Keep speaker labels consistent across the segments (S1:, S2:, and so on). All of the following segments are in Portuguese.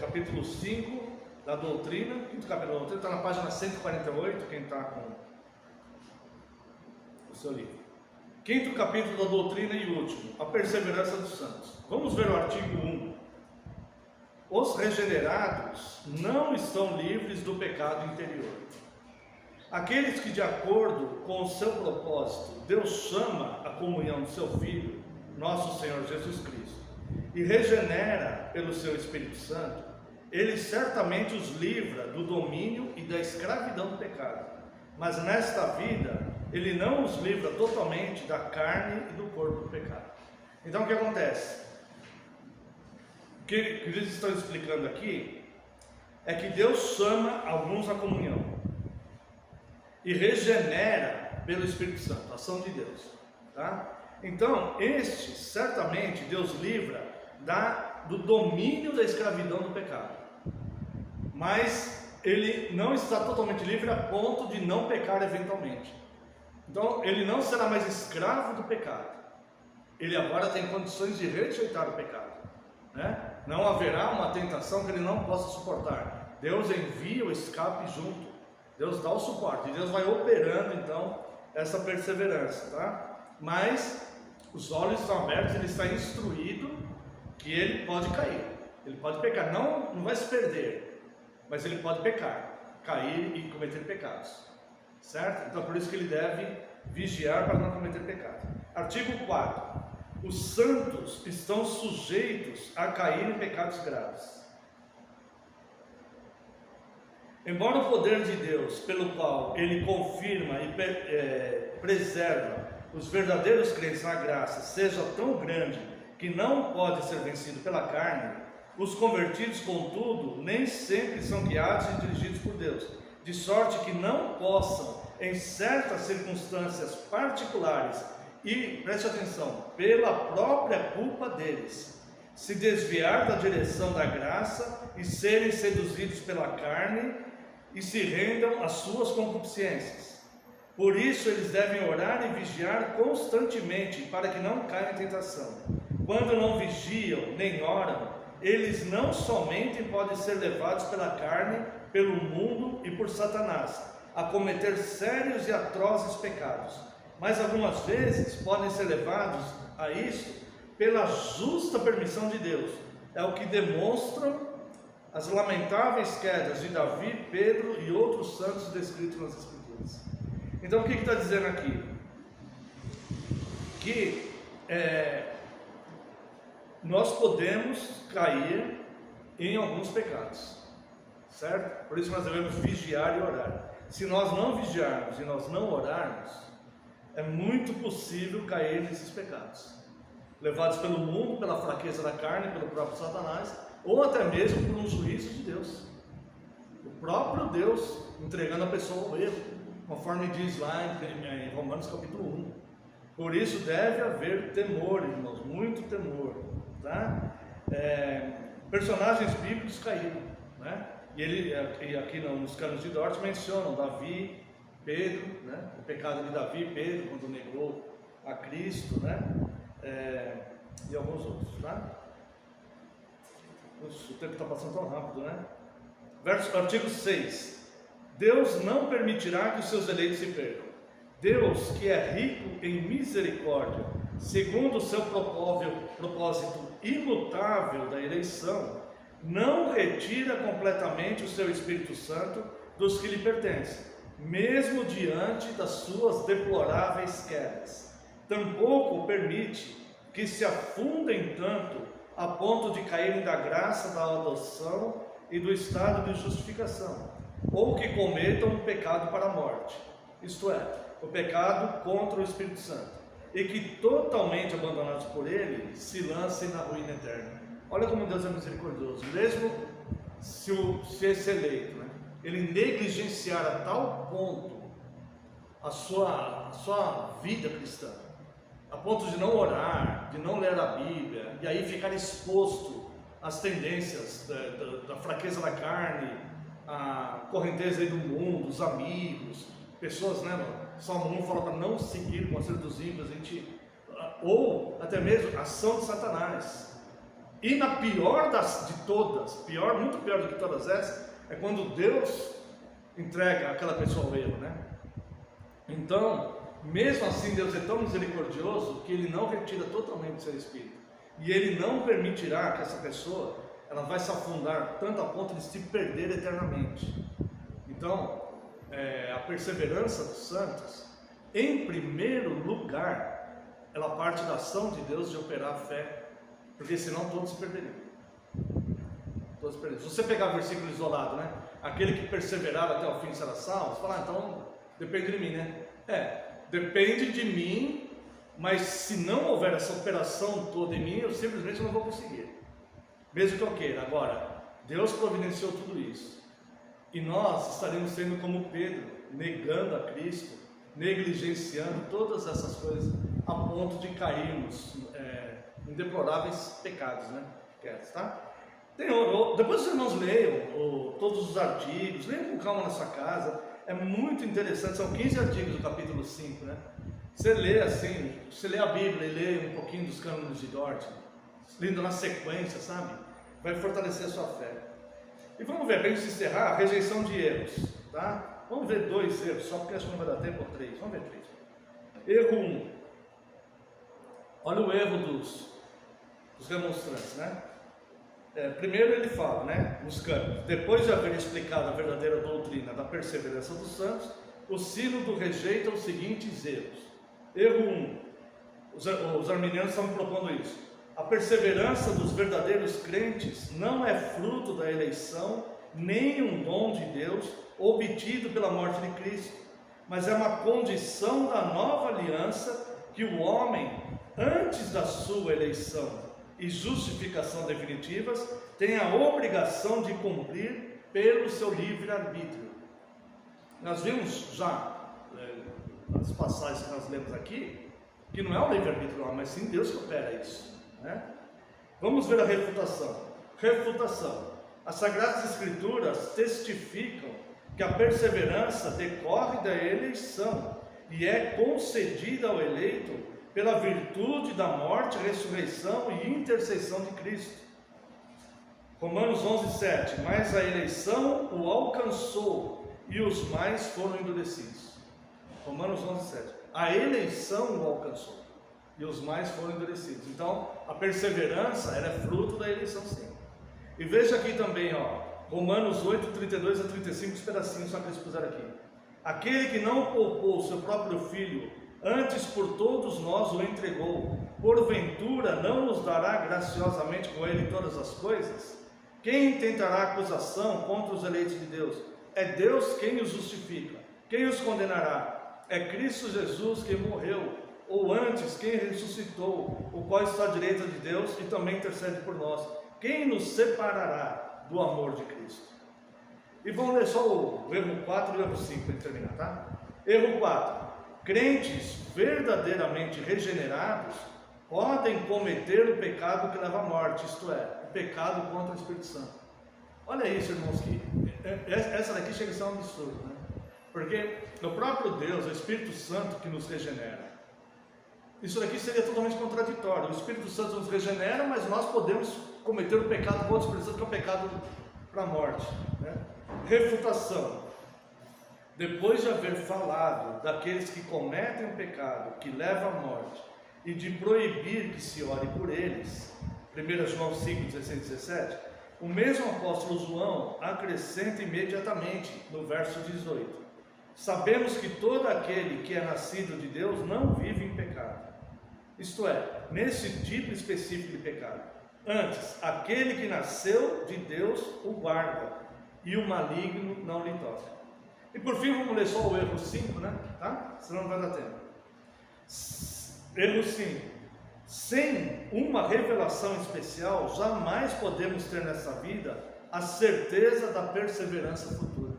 S1: Capítulo 5 da doutrina, quinto capítulo da doutrina, está na página 148, quem está com o seu livro. Quinto capítulo da doutrina e último, a perseverança dos santos. Vamos ver o artigo 1. Os regenerados não estão livres do pecado interior. Aqueles que, de acordo com o seu propósito, Deus chama a comunhão do seu Filho, nosso Senhor Jesus Cristo, e regenera pelo seu Espírito Santo, Ele certamente os livra do domínio e da escravidão do pecado. Mas nesta vida, Ele não os livra totalmente da carne e do corpo do pecado. Então o que acontece? O que eles estão explicando aqui é que Deus chama alguns à comunhão e regenera pelo Espírito Santo, a ação de Deus, tá? Então, estes, certamente, Deus livra do domínio da escravidão do pecado. Mas ele não está totalmente livre a ponto de não pecar eventualmente. Então, ele não será mais escravo do pecado. Ele agora tem condições de rejeitar o pecado, né? Não haverá uma tentação que ele não possa suportar. Deus envia o escape junto. Deus dá o suporte. Deus vai operando, então, essa perseverança, tá? Mas os olhos estão abertos, ele está instruído que ele pode cair, ele pode pecar, não vai se perder, mas ele pode pecar, cair e cometer pecados, certo? Então por isso que ele deve vigiar para não cometer pecado. Artigo 4. Os santos estão sujeitos a cair em pecados graves. Embora o poder de Deus, pelo qual ele confirma e preserva os verdadeiros crentes na graça, seja tão grande que não pode ser vencido pela carne, os convertidos, contudo, nem sempre são guiados e dirigidos por Deus, de sorte que não possam, em certas circunstâncias particulares, e, preste atenção, pela própria culpa deles, se desviar da direção da graça e serem seduzidos pela carne e se rendam às suas concupiscências. Por isso eles devem orar e vigiar constantemente para que não caiam em tentação. Quando não vigiam nem oram, eles não somente podem ser levados pela carne, pelo mundo e por Satanás, a cometer sérios e atrozes pecados, mas algumas vezes podem ser levados a isso pela justa permissão de Deus. É o que demonstram as lamentáveis quedas de Davi, Pedro e outros santos descritos nas Escrituras. Então o que está dizendo aqui? Que nós podemos cair em alguns pecados, certo? Por isso nós devemos vigiar e orar. Se nós não vigiarmos e nós não orarmos, é muito possível cair nesses pecados, levados pelo mundo, pela fraqueza da carne, pelo próprio Satanás, ou até mesmo por um juízo de Deus. O próprio Deus entregando a pessoa ao erro, conforme diz lá em Romanos capítulo 1. Por isso deve haver temor, irmãos, muito temor, tá? Personagens bíblicos caíram, né? E aqui nos canos de Dort mencionam Davi, Pedro, né? O pecado de Davi, Pedro, quando negou a Cristo, né? E alguns outros, tá? O tempo está passando tão rápido, né? Artigo 6. Deus não permitirá que os seus eleitos se percam. Deus, que é rico em misericórdia, segundo o seu propósito imutável da eleição, não retira completamente o seu Espírito Santo dos que lhe pertencem, mesmo diante das suas deploráveis quedas. Tampouco permite que se afundem tanto a ponto de caírem da graça da adoção e do estado de justificação, ou que cometam um pecado para a morte, isto é, o pecado contra o Espírito Santo, e que totalmente abandonados por ele, se lancem na ruína eterna. Olha como Deus é misericordioso. Mesmo se esse eleito, né, ele negligenciar a tal ponto a sua vida cristã, a ponto de não orar, de não ler a Bíblia, e aí ficar exposto às tendências da fraqueza da carne, a correnteza aí do mundo, os amigos, pessoas, né? Salmo 1 fala para não seguir o conselho dos ímpios, ou até mesmo a ação de Satanás. E na pior de todas, muito pior do que todas essas, é quando Deus entrega aquela pessoa ao erro, né? Então, mesmo assim, Deus é tão misericordioso que Ele não retira totalmente o seu Espírito. E Ele não permitirá que essa pessoa, ela vai se afundar tanto a ponto de se perder eternamente. Então, a perseverança dos santos, em primeiro lugar, ela parte da ação de Deus de operar a fé, porque senão todos se perderiam. Todos se perderiam. Se você pegar o versículo isolado, né? Aquele que perseverar até o fim será salvo, você fala, então depende de mim, né? Depende de mim, mas se não houver essa operação toda em mim, eu simplesmente não vou conseguir, mesmo que eu queira. Agora, Deus providenciou tudo isso, e nós estaremos sendo como Pedro, negando a Cristo, negligenciando todas essas coisas, a ponto de cairmos em deploráveis pecados, né? Tá? Depois os irmãos leiam todos os artigos, leiam com calma na sua casa, é muito interessante, são 15 artigos do capítulo 5, né? Você lê assim, você lê a Bíblia e lê um pouquinho dos cânones de Dort, lendo na sequência, sabe? Vai fortalecer a sua fé. E vamos ver, para a gente encerrar, a rejeição de erros, tá? Vamos ver 2 erros, só porque acho que não vai dar tempo, ou 3, vamos ver 3. Erro 1, olha o erro dos remonstrantes, né? Primeiro ele fala, né, nos cânones, depois de haver explicado a verdadeira doutrina da perseverança dos santos, o sínodo rejeita os seguintes erros. Erro 1, os arminianos estão propondo isso: a perseverança dos verdadeiros crentes não é fruto da eleição, nem um dom de Deus obtido pela morte de Cristo, mas é uma condição da nova aliança que o homem, antes da sua eleição e justificação definitivas, tem a obrigação de cumprir pelo seu livre-arbítrio. Nós vimos já, nas passagens que nós lemos aqui, que não é o livre-arbítrio, mas sim Deus que opera isso, né? Vamos ver a refutação. Refutação. As Sagradas Escrituras testificam que a perseverança decorre da eleição e é concedida ao eleito pela virtude da morte, ressurreição e intercessão de Cristo. Romanos 11:7, mas a eleição o alcançou e os mais foram endurecidos. Romanos 11:7, a eleição o alcançou e os mais foram endurecidos. Então, a perseverança era fruto da eleição, sim. E veja aqui também, Romanos 8:32-35, os pedacinhos só que eles puseram aqui. Aquele que não poupou seu próprio filho, antes por todos nós o entregou, porventura não nos dará graciosamente com ele todas as coisas? Quem tentará acusação contra os eleitos de Deus? É Deus quem os justifica. Quem os condenará? É Cristo Jesus quem morreu, ou antes quem ressuscitou, o qual está à direita de Deus e também intercede por nós. Quem nos separará do amor de Cristo? E vamos ler só o erro 4 e o erro 5 para terminar, tá? Erro 4. Crentes verdadeiramente regenerados podem cometer o pecado que leva à morte, isto é, o pecado contra o Espírito Santo. Olha isso, irmãos, que essa daqui chega a ser um absurdo, né? Porque o próprio Deus, o Espírito Santo que nos regenera. Isso daqui seria totalmente contraditório. O Espírito Santo nos regenera, mas nós podemos cometer o pecado contra o Espírito Santo, que é o pecado para a morte, né? Refutação. Depois de haver falado daqueles que cometem o pecado que leva à morte e de proibir que se ore por eles, 1 João 5:16-17, o mesmo apóstolo João acrescenta imediatamente no verso 18: sabemos que todo aquele que é nascido de Deus não vive em pecado, isto é, nesse tipo específico de pecado. Antes, aquele que nasceu de Deus o guarda, e o maligno não lhe toca. E por fim, vamos ler só o erro 5, né? Tá? Senão não vai dar tempo. Erro 5. Sem uma revelação especial, jamais podemos ter nessa vida a certeza da perseverança futura.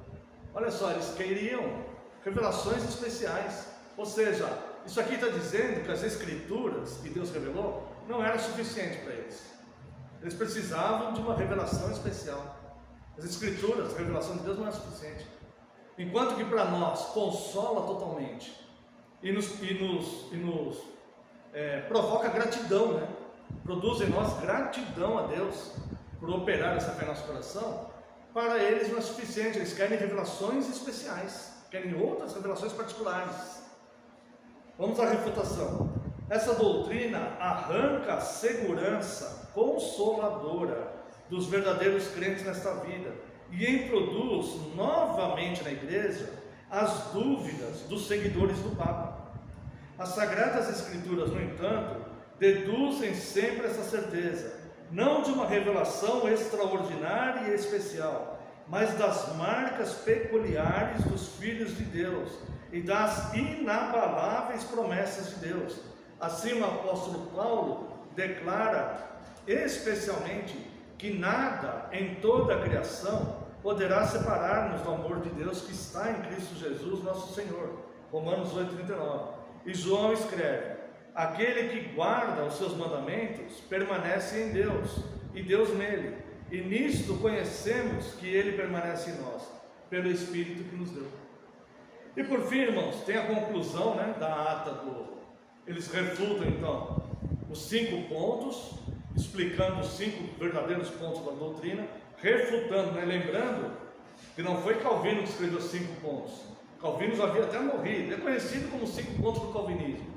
S1: Olha só, eles queriam revelações especiais. Ou seja, isso aqui está dizendo que as escrituras que Deus revelou não era suficiente para eles. Eles precisavam de uma revelação especial. As escrituras, a revelação de Deus não é suficiente. Enquanto que para nós consola totalmente e nos provoca gratidão, né? produz em nós gratidão a Deus por operar essa fé no nosso coração, para eles não é suficiente, eles querem revelações especiais, querem outras revelações particulares. Vamos à refutação. Essa doutrina arranca a segurança consoladora dos verdadeiros crentes nesta vida e introduz novamente na igreja as dúvidas dos seguidores do Papa. As Sagradas Escrituras, no entanto, deduzem sempre essa certeza, não de uma revelação extraordinária e especial, mas das marcas peculiares dos filhos de Deus e das inabaláveis promessas de Deus. Assim, o apóstolo Paulo declara especialmente que nada em toda a criação poderá separar-nos do amor de Deus que está em Cristo Jesus, nosso Senhor. Romanos 8,39. E João escreve: aquele que guarda os seus mandamentos permanece em Deus, e Deus nele. E nisto conhecemos que ele permanece em nós, pelo Espírito que nos deu. E por fim, irmãos, tem a conclusão, da ata do... Eles refutam então os 5 pontos, explicando os 5 verdadeiros pontos da doutrina, refutando, lembrando que não foi Calvino que escreveu os 5 pontos. Calvino havia até morrido, é conhecido como os 5 pontos do calvinismo,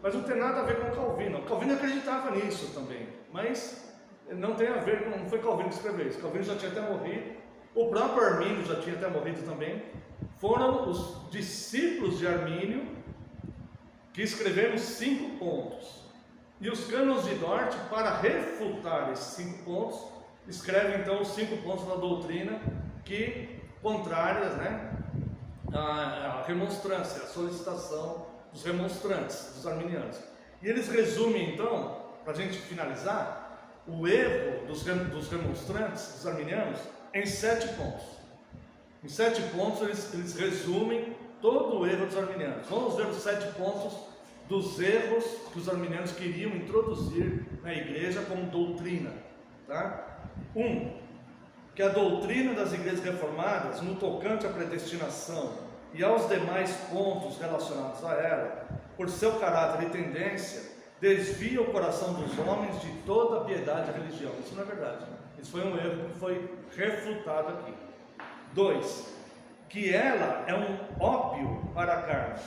S1: mas não tem nada a ver com Calvino. Calvino acreditava nisso também, mas não tem a ver com... Não foi Calvino que escreveu isso, Calvino já tinha até morrido, o próprio Armínio já tinha até morrido também. Foram os discípulos de Armínio que escreveram os 5 pontos. E os cânones de Dort, para refutar esses 5 pontos, escrevem então os 5 pontos da doutrina que contrárias, à remonstrância, à solicitação dos remonstrantes, dos arminianos. E eles resumem então, para a gente finalizar, o erro dos remonstrantes, dos arminianos, em 7 pontos. Em 7 pontos eles resumem todo o erro dos arminianos. Vamos ver os 7 pontos dos erros que os arminianos queriam introduzir na igreja como doutrina. 1. Que a doutrina das igrejas reformadas, no tocante à predestinação e aos demais pontos relacionados a ela, por seu caráter e tendência, desvia o coração dos homens de toda a piedade e religião. Isso não é verdade. Isso foi um erro que foi refutado aqui. 2. Que ela é um ópio para a carne,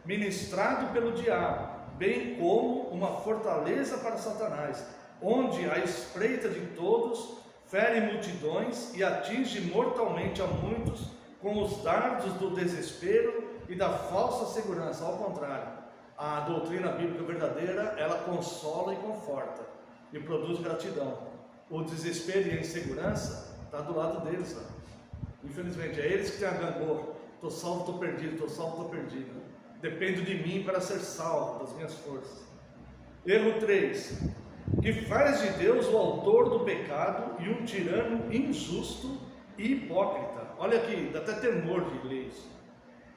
S1: ministrado pelo diabo, bem como uma fortaleza para Satanás, onde a espreita de todos fere multidões e atinge mortalmente a muitos com os dardos do desespero e da falsa segurança. Ao contrário, a doutrina bíblica verdadeira, ela consola e conforta e produz gratidão. O desespero e a insegurança está do lado deles, infelizmente, é eles que têm a gangorra. Estou salvo, estou perdido, estou salvo, estou perdido. Dependo de mim para ser salvo, das minhas forças. Erro 3. Que faz de Deus o autor do pecado e um tirano injusto e hipócrita. Olha aqui, dá até temor de ler isso.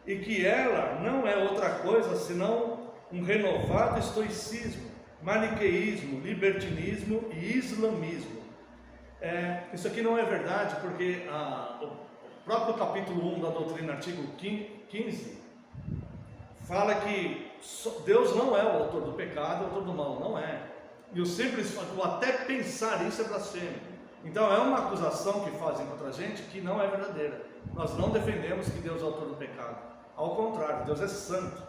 S1: E que ela não é outra coisa senão um renovado estoicismo, maniqueísmo, libertinismo e islamismo. Isso aqui não é verdade, porque o próprio capítulo 1 da doutrina, artigo 15, fala que Deus não é o autor do pecado, o autor do mal, não é. E o simples fato, até pensar isso é blasfêmia. Então é uma acusação que fazem contra a gente que não é verdadeira. Nós não defendemos que Deus é o autor do pecado. Ao contrário, Deus é santo.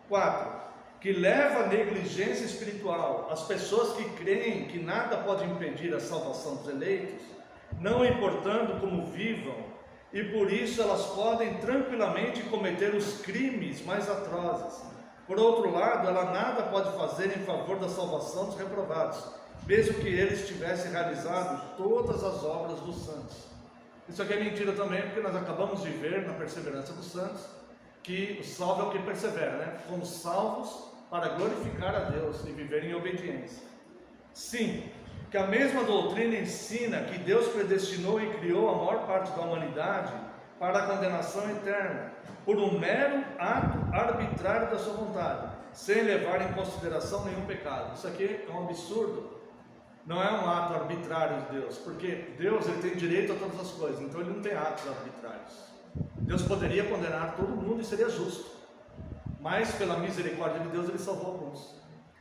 S1: 4. Que leva à negligência espiritual as pessoas que creem que nada pode impedir a salvação dos eleitos, não importando como vivam, e por isso elas podem tranquilamente cometer os crimes mais atrozes. Por outro lado, ela nada pode fazer em favor da salvação dos reprovados, mesmo que eles tivessem realizado todas as obras dos santos. Isso aqui é mentira também, porque nós acabamos de ver na perseverança dos santos que o salvo é o que persevera, Fomos salvos para glorificar a Deus e viver em obediência. 5. Que a mesma doutrina ensina que Deus predestinou e criou a maior parte da humanidade para a condenação eterna, por um mero ato arbitrário da sua vontade, sem levar em consideração nenhum pecado. Isso aqui é um absurdo. Não é um ato arbitrário de Deus, porque Deus ele tem direito a todas as coisas, então ele não tem atos arbitrários. Deus poderia condenar todo mundo e seria justo, mas pela misericórdia de Deus ele salvou alguns.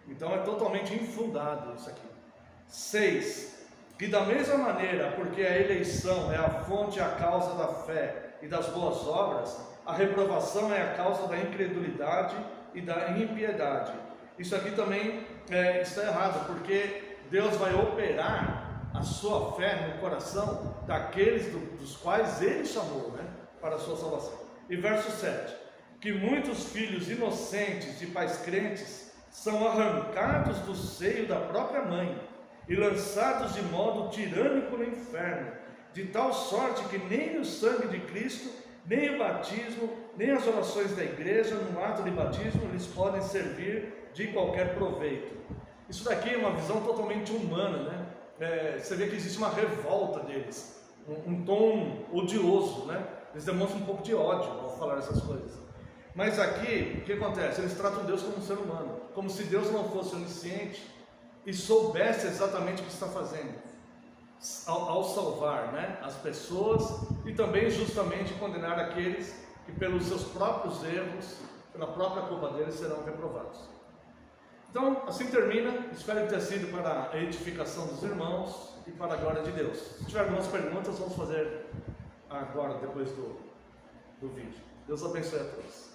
S1: Então é totalmente infundado isso aqui. 6. Que da mesma maneira, porque a eleição é a fonte e a causa da fé e das boas obras, a reprovação é a causa da incredulidade e da impiedade. Isso aqui também está errado, porque Deus vai operar a sua fé no coração daqueles dos quais Ele chamou, né, para a sua salvação. E verso 7. Que muitos filhos inocentes de pais crentes são arrancados do seio da própria mãe e lançados de modo tirânico no inferno, de tal sorte que nem o sangue de Cristo, nem o batismo, nem as orações da igreja no ato de batismo lhes podem servir de qualquer proveito. Isso daqui é uma visão totalmente humana, né? Você vê que existe uma revolta deles, um tom odioso, né? Eles demonstram um pouco de ódio ao falar essas coisas. Mas aqui, o que acontece? Eles tratam Deus como um ser humano, como se Deus não fosse onisciente e soubesse exatamente o que está fazendo ao salvar, né, as pessoas e também justamente condenar aqueles que pelos seus próprios erros, pela própria culpa deles, serão reprovados. Então, assim termina. Espero que tenha sido para a edificação dos irmãos e para a glória de Deus. Se tiver algumas perguntas, vamos fazer agora, depois do vídeo. Deus abençoe a todos.